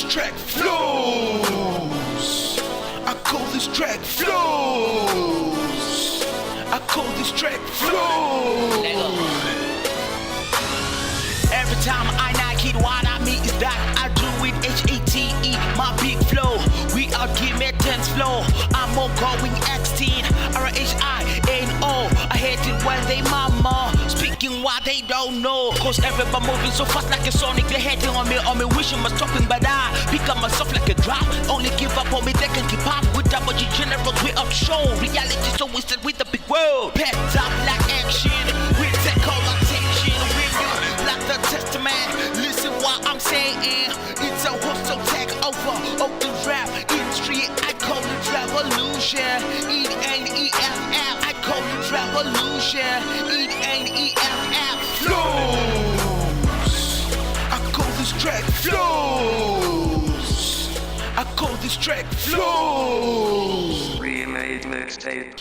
this track flows. I call this track flows. I call this track flows. Every time I knock it, what I mean is that I do it H-A-T-E, my big flow. We out give me tense flow. I'm more going X10, R-H-I-N-O. I hate it when they mama speaking what they don't know. Cause everybody moving so fast like a Sonic. They hating on me wishing was stopping, but I pick up myself like a drop. Only give up on me, they can keep up with double G generals. We up show reality, so we set with the big world. Pepped up like action, we take all attention. Like the testament, listen what I'm saying. It's a hostile takeover of the rap industry. I call it revolution. E-N-E-F-F. I call it revolution. E-N-E-F-F. Flows. I call this track flows. I call this track flows. Remade mixtape.